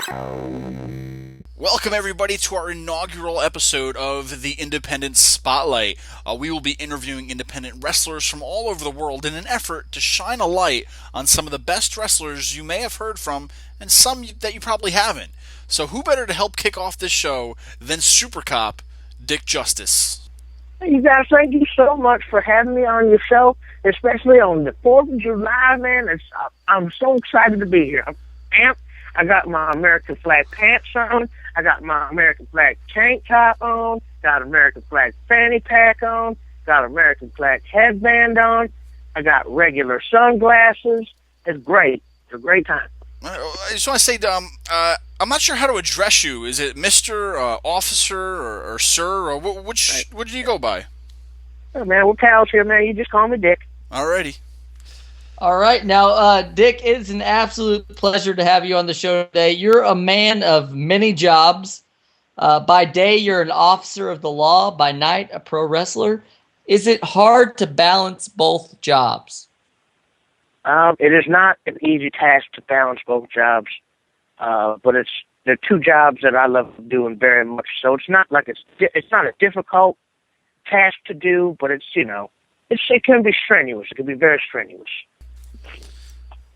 Welcome, everybody, to our inaugural episode of the Independent Spotlight. We will be interviewing independent wrestlers from all over the world in an effort to shine a light on some of the best wrestlers you may have heard from and some that you probably haven't. So who better to help kick off this show than Supercop Dick Justice? You guys, thank you so much for having me on your show, especially on the 4th of July, man. I'm so excited to be here. I'm amped. I got my American flag pants on. I got my American flag tank top on. Got American flag fanny pack on. Got American flag headband on. I got regular sunglasses. It's great. It's a great time. I just want to say, I'm not sure how to address you. Is it Mr., Officer, or Sir, or what do you go by? Oh, man, we're pals here, man. You just call me Dick. Alrighty. All right. Now, Dick, it is an absolute pleasure to have you on the show today. You're a man of many jobs. By day, you're an officer of the law. By night, a pro wrestler. Is it hard to balance both jobs? It is not an easy task to balance both jobs, but they're two jobs that I love doing very much. So it's not like it's not a difficult task to do, but it can be strenuous. It can be very strenuous.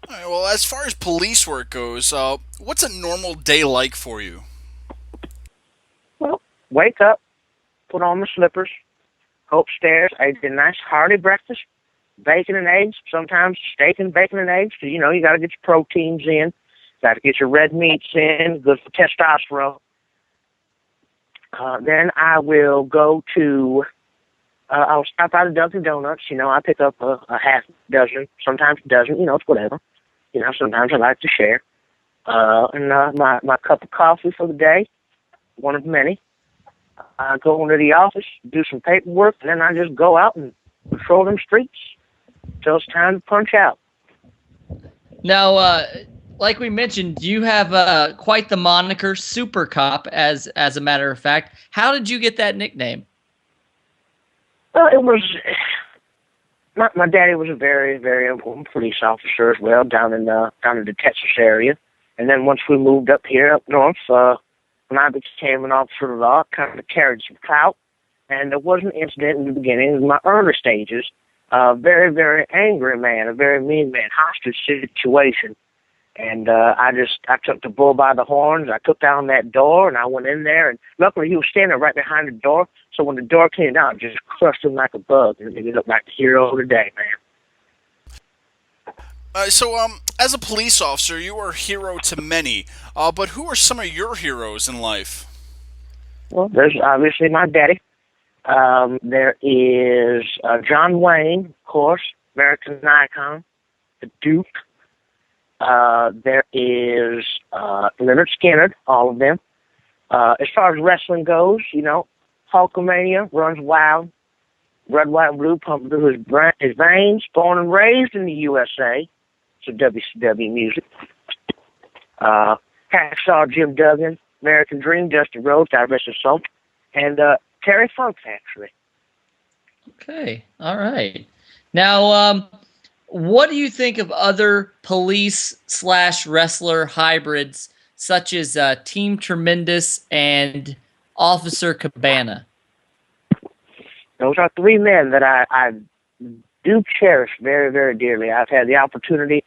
All right, well, as far as police work goes, what's a normal day like for you? Well, wake up, put on my slippers, go upstairs, I eat a nice hearty breakfast, bacon and eggs, sometimes steak and bacon and eggs. So, you got to get your proteins in, got to get your red meats in, good for testosterone. Then I will go to, I'll stop out at Dunkin' Donuts. I pick up a half dozen, sometimes a dozen, it's whatever. Sometimes I like to share. And my cup of coffee for the day, one of many. I go into the office, do some paperwork, and then I just go out and patrol them streets until it's time to punch out. Now, like we mentioned, you have quite the moniker, Super Cop, as a matter of fact. How did you get that nickname? It was... My daddy was a very, very important police officer as well down in the Texas area. And then once we moved up here, up north, when I became an officer of law, kind of carried some clout. And there was an incident in the beginning, in my early stages, a very, very angry man, a very mean man, hostage situation. And I took the bull by the horns. I took down that door, and I went in there. And luckily, he was standing right behind the door. So when the door came down, it just crushed him like a bug. And he looked like the hero of the day, man. So, as a police officer, you are a hero to many. But who are some of your heroes in life? Well, there's obviously my daddy. There is John Wayne, of course, American icon, the Duke. There is Leonard Skinner, all of them. As far as wrestling goes, Hulkamania runs wild. Red, white, and blue pumping through his veins. Born and raised in the USA. So WCW music. Hacksaw Jim Duggan, American Dream, Dusty Rhodes, God rest his soul. And Terry Funk, actually. Okay, all right. Now, what do you think of other police/wrestler hybrids such as Team Tremendous and Officer Cabana? Those are three men that I do cherish very, very dearly. I've had the opportunity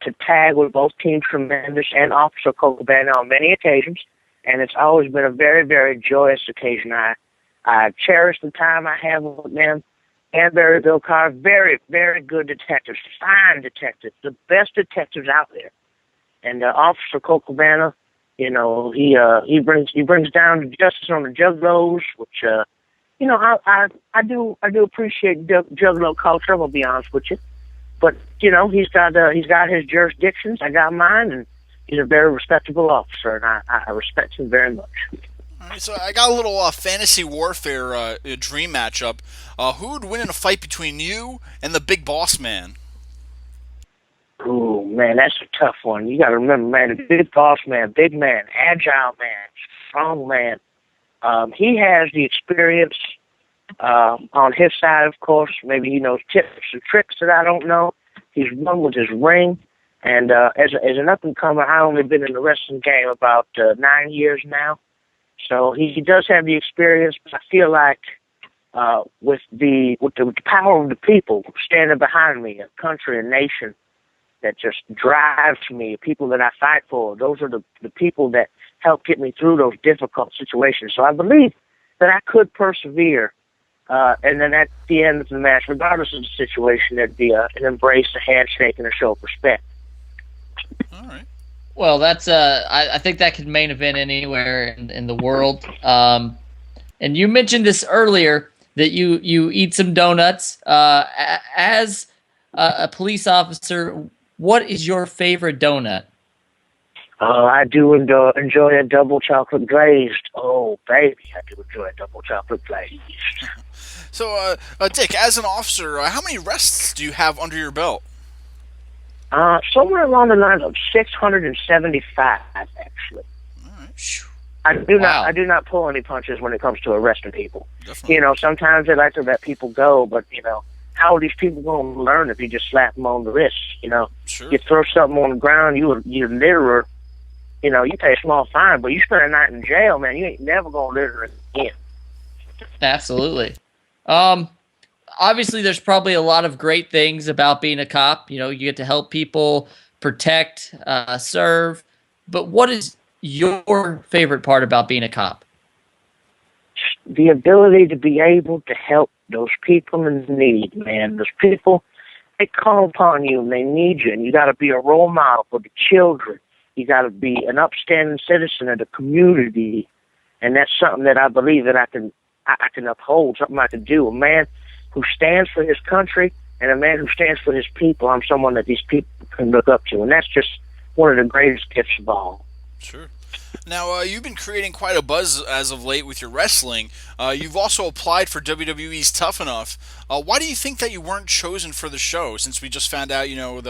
to tag with both Team Tremendous and Officer Cabana on many occasions, and it's always been a very, very joyous occasion. I cherish the time I have with them. And Barry Bill Carr, very, very good detectives, fine detectives, the best detectives out there. And Officer Cabana, he brings down justice on the juggalos, which I do appreciate juggalo culture. I'm gonna be honest with you, but he's got his jurisdictions. I got mine, and he's a very respectable officer, and I respect him very much. All right, so I got a little fantasy warfare dream matchup. Who would win in a fight between you and the Big Boss Man? Ooh, man, that's a tough one. You got to remember, man, the Big Boss Man, big man, agile man, strong man. He has the experience on his side, of course. Maybe he knows tips and tricks that I don't know. He's won with his ring, And as an up-and-comer, I've only been in the wrestling game about 9 years now. So he does have the experience, but I feel like with the power of the people standing behind me, a country, a nation that just drives me, people that I fight for, those are the people that help get me through those difficult situations. So I believe that I could persevere. And then at the end of the match, regardless of the situation, there'd be an embrace, a handshake, and a show of respect. All right. Well, that's I think that could main event anywhere in the world. And you mentioned this earlier that you eat some donuts. As a police officer, what is your favorite donut? I do enjoy a double chocolate glazed. Oh, baby, I do enjoy a double chocolate glazed. So, Dick, as an officer, how many arrests do you have under your belt? Somewhere along the lines of 675, actually. All right. I do not pull any punches when it comes to arresting people. Definitely. You know, sometimes they like to let people go, but you know, how are these people going to learn if you just slap them on the wrist? You know, Sure. you throw something on the ground, you litter. You know, you pay a small fine, but you spend a night in jail, man. You ain't never gonna litter again. Absolutely. Obviously, there's probably a lot of great things about being a cop. You know, you get to help people, protect, serve. But what is your favorite part about being a cop? The ability to be able to help those people in need, man. Those people, they call upon you and they need you, and you got to be a role model for the children. You got to be an upstanding citizen of the community, and that's something that I believe that I can uphold, something I can do. A man who stands for his country and a man who stands for his people. I'm someone that these people can look up to, and that's just one of the greatest gifts of all. Sure. Now, you've been creating quite a buzz as of late with your wrestling. You've also applied for WWE's Tough Enough. Why do you think that you weren't chosen for the show? Since we just found out, you know,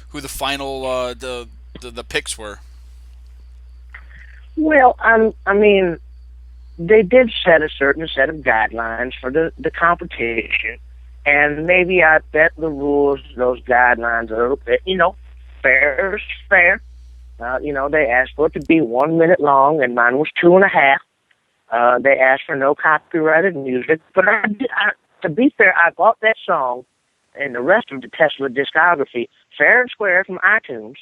who the final the picks were. Well, I mean, they did set a certain set of guidelines for the competition, and maybe I bet the rules, those guidelines a little bit. You know, fair is fair. You know, they asked for it to be 1 minute long, and mine was 2.5. They asked for no copyrighted music, but to be fair, I bought that song and the rest of the Tesla discography fair and square from iTunes,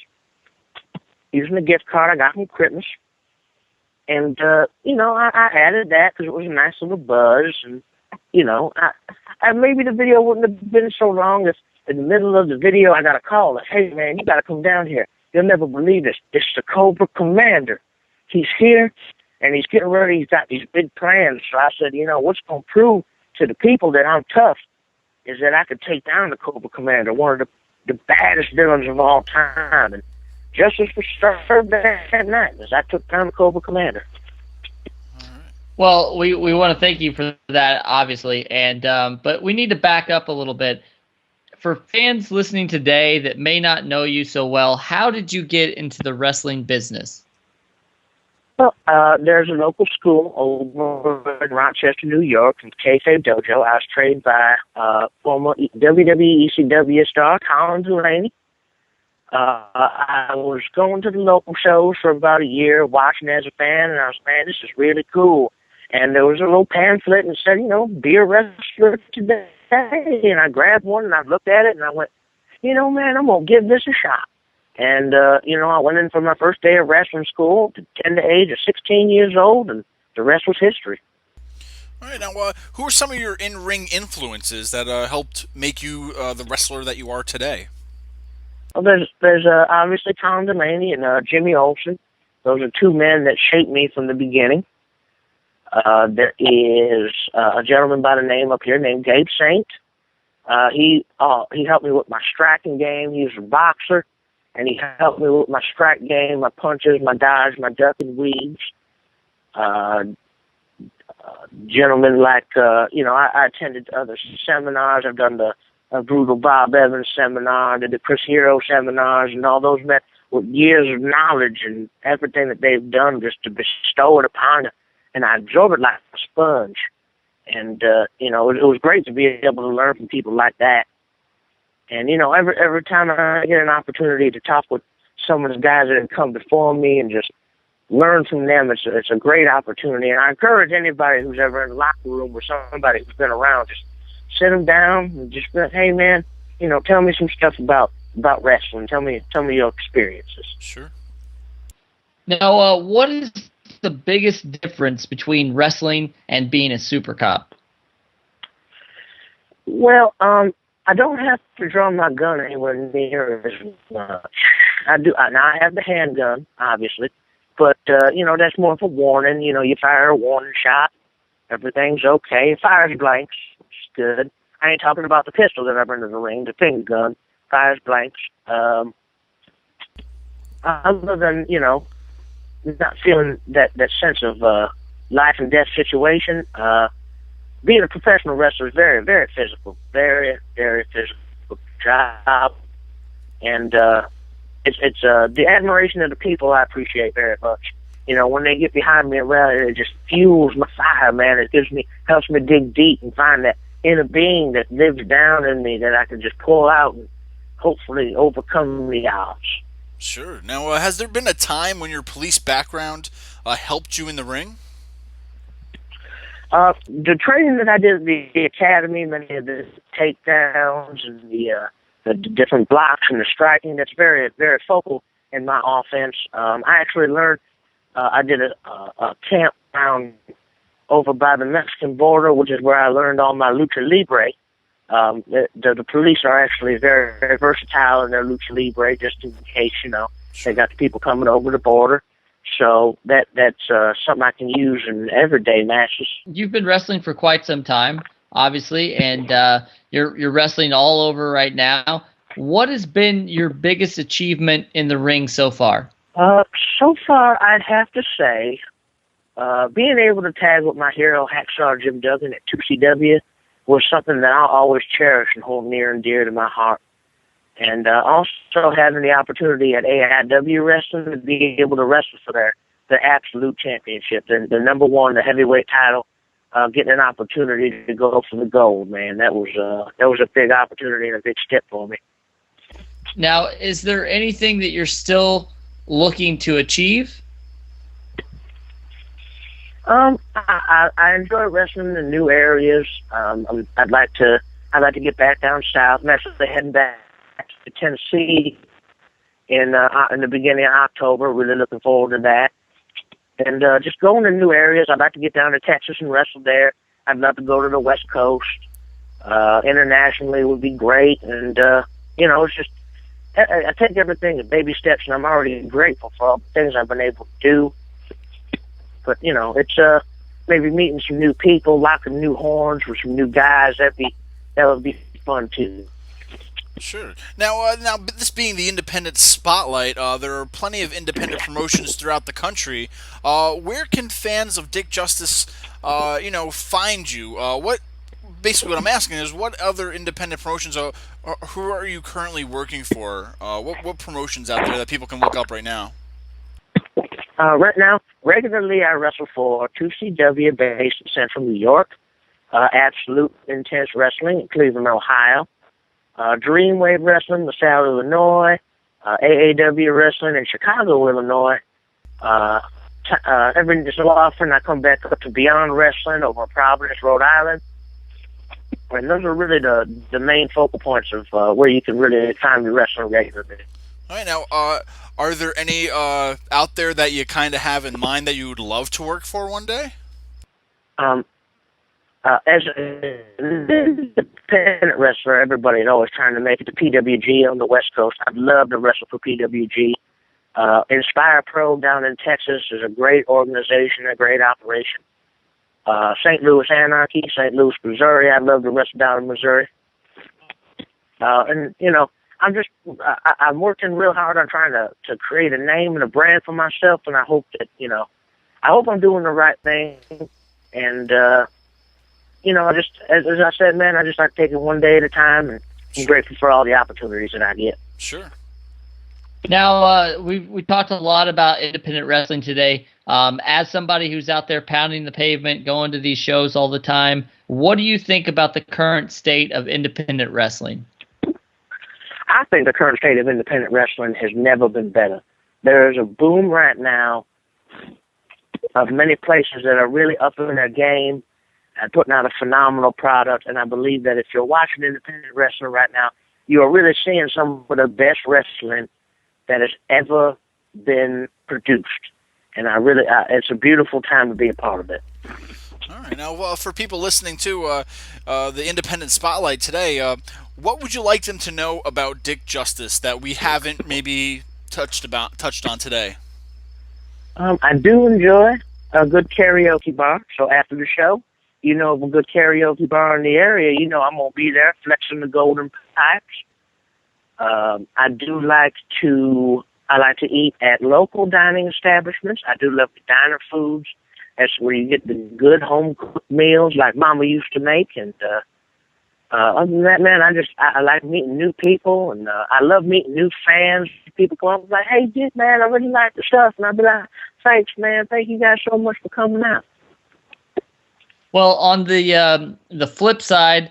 using the gift card I got from Christmas. And, you know, I added that because it was a nice little buzz. And, you know, I maybe the video wouldn't have been so long if in the middle of the video I got a call like, hey, man, you got to come down here. You'll never believe this. It's the Cobra Commander. He's here, and he's getting ready. He's got these big plans. So I said, you know, what's going to prove to the people that I'm tough is that I could take down the Cobra Commander, one of the baddest villains of all time. And justice was served that night as I took down the Cobra Commander. Well, we want to thank you for that, obviously, and but we need to back up a little bit. For fans listening today that may not know you so well, how did you get into the wrestling business? Well, there's a local school over in Rochester, New York, in Kayfabe Dojo. I was trained by former WWE ECW star Colin Delaney. I was going to the local shows for about a year, watching as a fan, and I was, man, this is really cool. And there was a little pamphlet and said, you know, be a wrestler today. And I grabbed one and I looked at it and I went, you know, man, I'm going to give this a shot. And, you know, I went in for my first day of wrestling school to the age of 16 years old, and the rest was history. All right, now, who are some of your in-ring influences that helped make you the wrestler that you are today? Well, there's obviously Tom Delaney and Jimmy Olsen. Those are two men that shaped me from the beginning. There is a gentleman by the name up here named Gabe Saint. He helped me with my striking game. He was a boxer, and he helped me with my strike game, my punches, my dodge, my duck and weaves. Gentlemen like, you know, I attended other seminars. I've done the Brutal Bob Evans seminar, did the Chris Hero seminars, and all those men with years of knowledge and everything that they've done just to bestow it upon it. And I absorb it like a sponge. And, you know, it was great to be able to learn from people like that. And, you know, every time I get an opportunity to talk with some of the guys that have come before me and just learn from them, it's a great opportunity. And I encourage anybody who's ever in the locker room with somebody who's been around, just sit them down and just be like, hey, man, you know, tell me some stuff about wrestling. Tell me your experiences. Sure. Now, what is the biggest difference between wrestling and being a super cop? Well, I don't have to draw my gun anywhere near as much. Now I have the handgun, obviously, but, you know, that's more of a warning. You know, you fire a warning shot, everything's okay. It fires blanks, which is good. I ain't talking about the pistol that I bring to the ring, the finger gun, fires blanks. Other than, you know, not feeling that sense of life and death situation, being a professional wrestler is very, very physical, very, very physical job, and it's the admiration of the people I appreciate very much. You know, when they get behind me and rally, it just fuels my fire, man. It helps me dig deep and find that inner being that lives down in me that I can just pull out and hopefully overcome the odds. Sure. Now, has there been a time when your police background helped you in the ring? The training that I did at the academy, many of the takedowns and the different blocks and the striking, that's very, very focal in my offense. I actually learned, I did a camp down over by the Mexican border, which is where I learned all my lucha libre. The police are actually very, very versatile in their lucha libre, just in case, you know, they got the people coming over the border. So that's something I can use in everyday matches. You've been wrestling for quite some time, obviously, and you're wrestling all over right now. What has been your biggest achievement in the ring so far? So far, I'd have to say, being able to tag with my hero, Hacksaw Jim Duggan, at 2CW was something that I'll always cherish and hold near and dear to my heart. And also having the opportunity at AIW Wrestling to be able to wrestle for their absolute championship, the number one, the heavyweight title, getting an opportunity to go for the gold, man. That was a big opportunity and a big step for me. Now, is there anything that you're still looking to achieve? I enjoy wrestling in new areas. I'd like to get back down south. I'm actually heading back to Tennessee in the beginning of October. Really looking forward to that. And just going to new areas. I'd like to get down to Texas and wrestle there. I'd love to go to the West Coast. Internationally would be great. And you know, it's just I take everything in baby steps, and I'm already grateful for all the things I've been able to do. But, you know, it's maybe meeting some new people, locking new horns with some new guys. That would be fun, too. Sure. Now, this being the independent spotlight, there are plenty of independent promotions throughout the country. Where can fans of Dick Justice, find you? Basically, what I'm asking is, what other independent promotions who are you currently working for? What promotions out there that people can look up right now? Right now, regularly I wrestle for 2CW based in Central New York, Absolute Intense Wrestling in Cleveland, Ohio, Dreamwave Wrestling in LaSalle, Illinois, AAW Wrestling in Chicago, Illinois. Every so often I come back up to Beyond Wrestling over in Providence, Rhode Island. And those are really the main focal points of where you can really find me wrestling regularly. All right, now, are there any out there that you kind of have in mind that you would love to work for one day? As an independent wrestler, everybody's always trying to make it to PWG on the West Coast. I'd love to wrestle for PWG. Inspire Pro down in Texas is a great organization, a great operation. St. Louis Anarchy, St. Louis, Missouri. I'd love to wrestle down in Missouri. And, you know, I'm working real hard on trying to create a name and a brand for myself, and I hope that, you know, I hope I'm doing the right thing. And, you know, as I said, man, I just like taking one day at a time, and I'm grateful for all the opportunities that I get. Sure. Now, we talked a lot about independent wrestling today. As somebody who's out there pounding the pavement, going to these shows all the time, what do you think about the current state of independent wrestling? I think the current state of independent wrestling has never been better. There is a boom right now of many places that are really up in their game and putting out a phenomenal product. And I believe that if you're watching independent wrestling right now, you are really seeing some of the best wrestling that has ever been produced. And it's a beautiful time to be a part of it. All right. Now, for people listening to the Independent Spotlight today, what would you like them to know about Dick Justice that we haven't maybe touched on today? I do enjoy a good karaoke bar. So after the show, of a good karaoke bar in the area, I'm going to be there flexing the golden pipes. I like to eat at local dining establishments. I do love the diner foods. That's where you get the good home-cooked meals like Mama used to make. And other than that, man, I like meeting new people, and I love meeting new fans. People come up and like, hey, Dick, man, I really like the stuff. And I'll be like, thanks, man. Thank you guys so much for coming out. Well, on the flip side,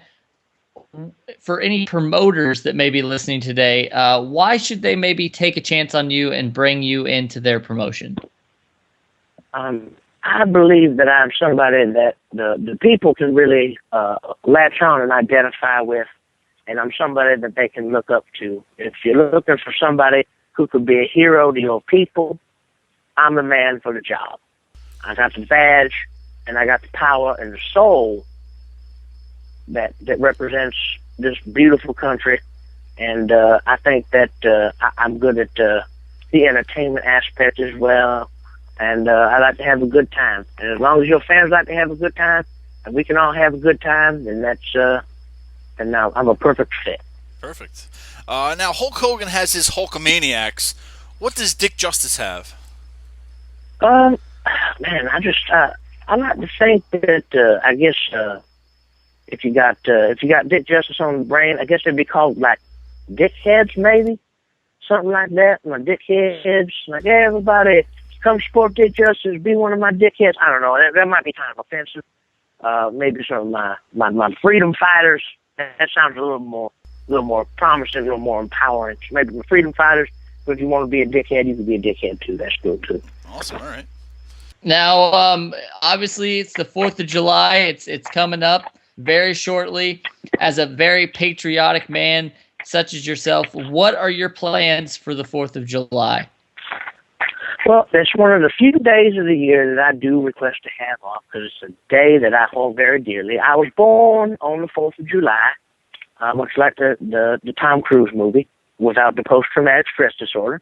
for any promoters that may be listening today, why should they maybe take a chance on you and bring you into their promotion? I believe that I'm somebody that the people can really latch on and identify with, and I'm somebody that they can look up to. If you're looking for somebody who could be a hero to your people, I'm the man for the job. I got the badge, and I got the power and the soul that represents this beautiful country, and I think that I'm good at the entertainment aspect as well, and I like to have a good time. And as long as your fans like to have a good time, and we can all have a good time, then and now I'm a perfect fit. Perfect. Now, Hulk Hogan has his Hulkamaniacs. What does Dick Justice have? Man, I like to think that I guess if you got Dick Justice on the brain, I guess it'd be called like Dickheads, maybe something like that. My Dickheads, like, hey, everybody, come support Dick Justice, be one of my Dickheads. I don't know. That might be kind of offensive. Maybe some of my freedom fighters. That sounds a little more promising, a little more empowering. So maybe the freedom fighters. But if you want to be a dickhead, you can be a dickhead too. That's good too. Awesome. All right. Now, obviously, it's the 4th of July. It's coming up very shortly. As a very patriotic man such as yourself, what are your plans for the 4th of July? Well, it's one of the few days of the year that I do request to have off because it's a day that I hold very dearly. I was born on the 4th of July, much like the Tom Cruise movie, without the post-traumatic stress disorder.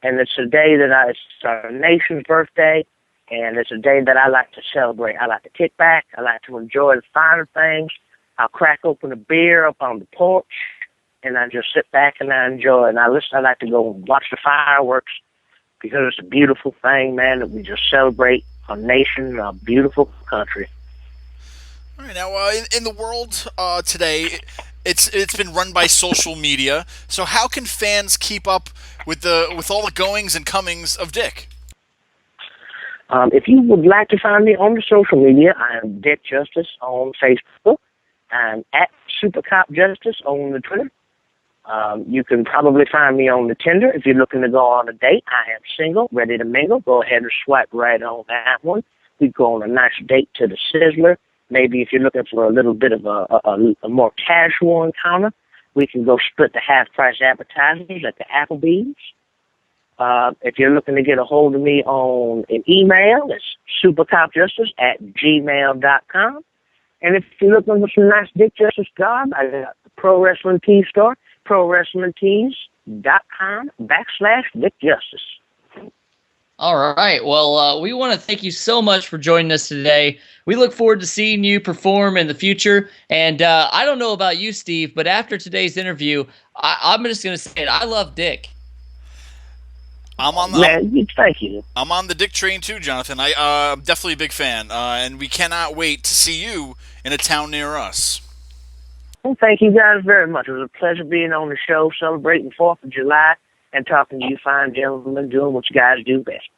And it's a day it's our nation's birthday, and it's a day that I like to celebrate. I like to kick back. I like to enjoy the finer things. I'll crack open a beer up on the porch, and I just sit back and I enjoy it. And I like to go and watch the fireworks because it's a beautiful thing, man, that we just celebrate our nation, our beautiful country. All right, now in the world today, it's been run by social media. So how can fans keep up with all the goings and comings of Dick? If you would like to find me on the social media, I am Dick Justice on Facebook. I'm at Supercop Justice on the Twitter. You can probably find me on the Tinder if you're looking to go on a date. I am single, ready to mingle. Go ahead and swipe right on that one. We go on a nice date to the Sizzler. Maybe if you're looking for a little bit of a more casual encounter, we can go split the half-price appetizers at the Applebee's. If you're looking to get a hold of me on an email, it's supercopjustice@gmail.com. And if you're looking for some nice Dick Justice garb, I got the Pro Wrestling Tees store, prowrestlingtees.com/Dick Justice. All right. Well, we want to thank you so much for joining us today. We look forward to seeing you perform in the future. And I don't know about you, Steve, but after today's interview, I'm just going to say it. I love Dick. Thank you. I'm on the Dick train too, Jonathan. I'm definitely a big fan, and we cannot wait to see you in a town near us. Well, thank you guys very much. It was a pleasure being on the show, celebrating 4th of July, and talking to you fine gentlemen doing what you guys do best.